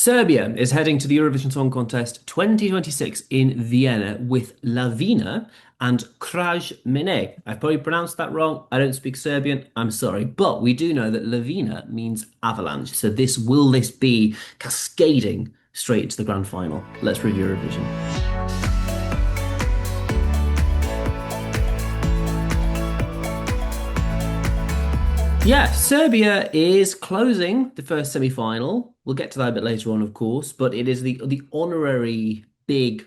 Serbia is heading to the Eurovision Song Contest 2026 in Vienna with Lavina and Kraj mene. I've probably pronounced that wrong. I don't speak Serbian. I'm sorry. But we do know that Lavina means avalanche. So will this be cascading straight into the grand final? Let's review Eurovision. Yeah, Serbia is closing the first semi-final. We'll get to that a bit later on, of course, but it is the honorary big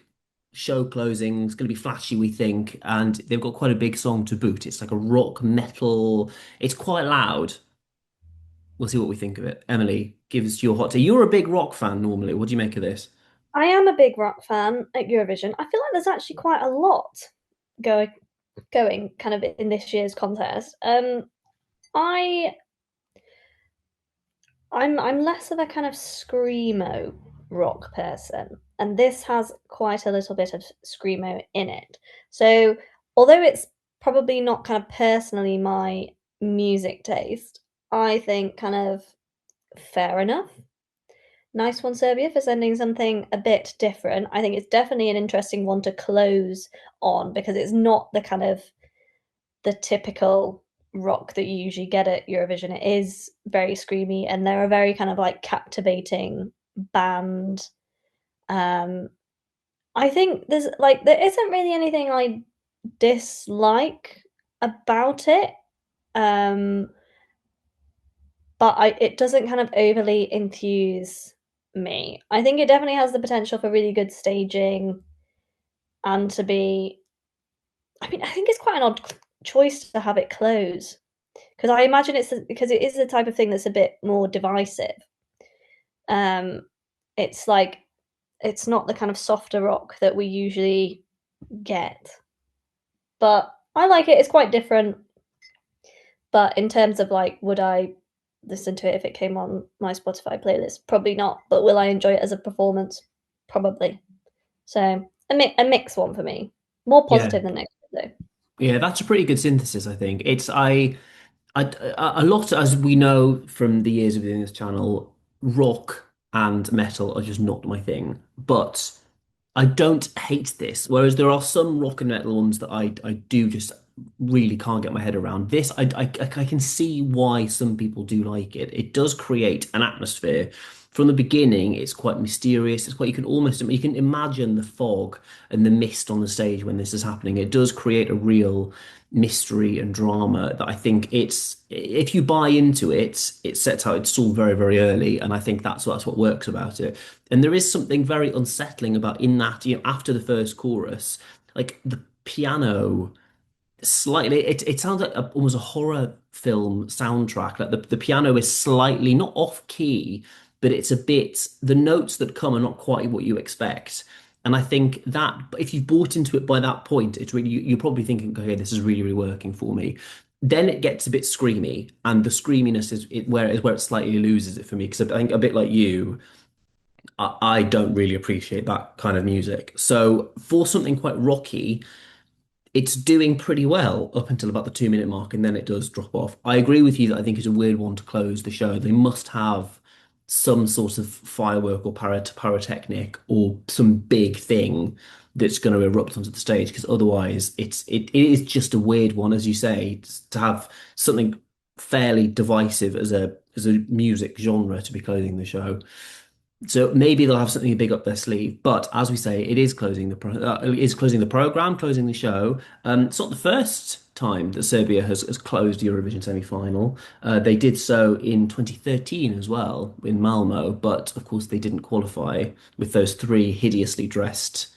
show closing. It's going to be flashy, we think, and they've got quite a big song to boot. It's like a rock metal. It's quite loud. We'll see what we think of it. Emily, give us your hot take. You're a big rock fan normally. What do you make of this? I am a big rock fan at Eurovision. I feel like there's actually quite a lot going going kind of in this year's contest. I I'm less of a kind of screamo rock person, and this has quite a little bit of screamo in it. So although it's probably not kind of personally my music taste, I think kind of fair enough. Nice one, Serbia, for sending something a bit different. I think it's definitely an interesting one to close on because it's not the kind of the typical rock that you usually get at Eurovision. It is very screamy and they're a very kind of like captivating band. Um, I think there isn't really anything I dislike about it. Um, but it doesn't kind of overly enthuse me. I think it definitely has the potential for really good staging and to be. I mean, I think it's quite an odd choice to have it close because I imagine because it is the type of thing that's a bit more divisive. Um, it's like it's not the kind of softer rock that we usually get, but I like it. It's quite different. But in terms of like, would I listen to it if it came on my Spotify playlist? Probably not. But will I enjoy it as a performance? Probably. So a mixed one for me. More Yeah, positive than negative though. yeah, that's a pretty good synthesis, I think. A lot, as we know from the years of doing this channel, rock and metal are just not my thing. But I don't hate this. Whereas there are some rock and metal ones that I do just really can't get my head around. This, I can see why some people do like it. It does create an atmosphere. From the beginning, it's quite mysterious. It's quite, you can imagine the fog and the mist on the stage when this is happening. It does create a real mystery and drama that I think if you buy into it, it sets out its stall very, very early, and I think that's what works about it. And there is something very unsettling about in that, after the first chorus, like the piano slightly, it sounds like almost a horror film soundtrack. Like the piano is slightly not off key, but it's a bit, the notes that come are not quite what you expect. And I think that if you've bought into it by that point, it's really, you're probably thinking, okay, this is really, really working for me. Then it gets a bit screamy, and the screaminess is where it slightly loses it for me. Because I think a bit like you, I don't really appreciate that kind of music. So for something quite rocky, it's doing pretty well up until about the 2 minute mark, and then it does drop off. I agree with you that I think it's a weird one to close the show. They must have some sort of firework or pyrotechnic or some big thing that's going to erupt onto the stage, because otherwise it is just a weird one, as you say, to have something fairly divisive as a music genre to be closing the show. So maybe they'll have something big up their sleeve. But as we say, it is closing the program, closing the show. It's not the first time that Serbia has closed Eurovision semi-final. They did so in 2013 as well in Malmo, but of course they didn't qualify with those three hideously dressed.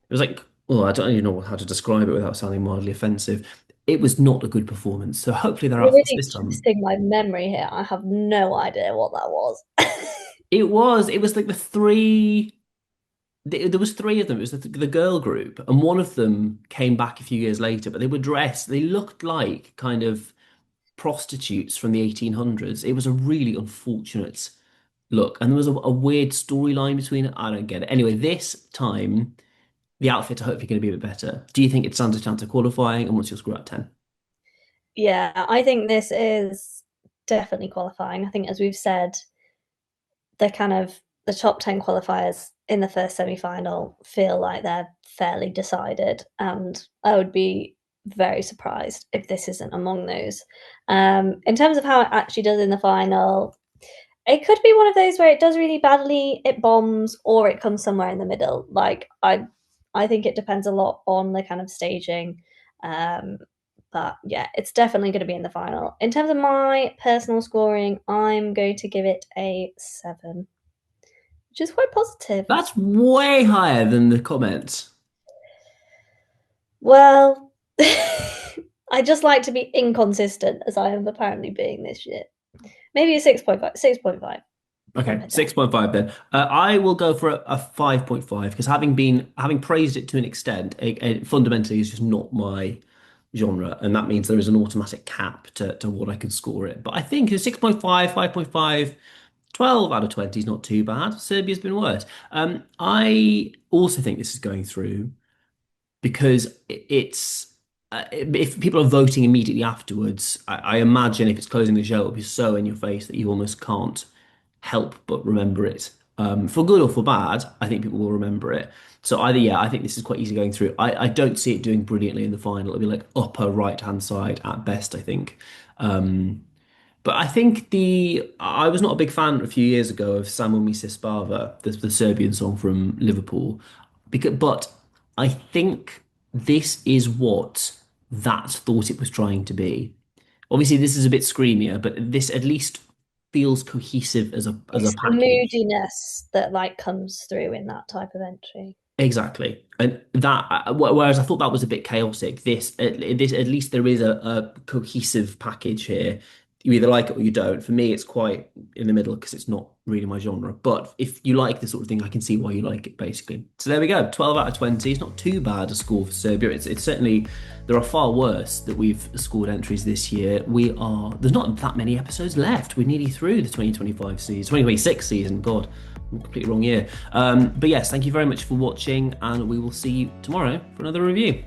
It was like, well, I don't even know how to describe it without sounding mildly offensive. It was not a good performance. So hopefully they're You're up for this really this time. testing my memory here. I have no idea what that was. It was like there was three of them. It was the girl group, and one of them came back a few years later, but they were dressed, they looked like kind of prostitutes from the 1800s. It was a really unfortunate look, and there was a weird storyline between it. I don't get it. Anyway, this time, the outfits are hopefully going to be a bit better. Do you think it stands a chance of qualifying, and what's your score at 10? Yeah, I think this is definitely qualifying. I think, as we've said, the kind of the top 10 qualifiers in the first semi-final feel like they're fairly decided, and I would be very surprised if this isn't among those. In terms of how it actually does in the final, it could be one of those where it does really badly, it bombs, or it comes somewhere in the middle. I think it depends a lot on the kind of staging. Um, but yeah, it's definitely going to be in the final. In terms of my personal scoring, I'm going to give it a 7, which is quite positive. That's way higher than the comments. Well, I just like to be inconsistent, as I am apparently being this year. Maybe a 6.5. 6.5. Bump Okay, it down. 6.5 then. I will go for a 5.5 because having praised it to an extent, it fundamentally is just not my genre, and that means there is an automatic cap to what I can score it. But I think a 6.5, 5.5, 12 out of 20 is not too bad. Serbia's been worse. I also think this is going through because it's if people are voting immediately afterwards, I imagine if it's closing the show, it'll be so in your face that you almost can't help but remember it. For good or for bad, I think people will remember it. So either, yeah, I think this is quite easy going through. I don't see it doing brilliantly in the final. It'll be like upper right hand side at best, I think. But I think I was not a big fan a few years ago of Samo Mi se spava, the Serbian song from Liverpool, but I think this is what that thought it was trying to be. Obviously, this is a bit screamier, but this at least feels cohesive as a It's the package. moodiness that like comes through in that type of entry. Exactly, and whereas I thought that was a bit chaotic. This at least there is a cohesive package here. You either like it or you don't. For me, it's quite in the middle because it's not really my genre. But if you like this sort of thing, I can see why you like it, basically. So there we go. 12 out of 20. It's not too bad a score for Serbia. It's certainly there are far worse that we've scored entries this year. There's not that many episodes left. We're nearly through the 2025 season, 2026 season. God, completely wrong year. But yes, thank you very much for watching, and we will see you tomorrow for another review.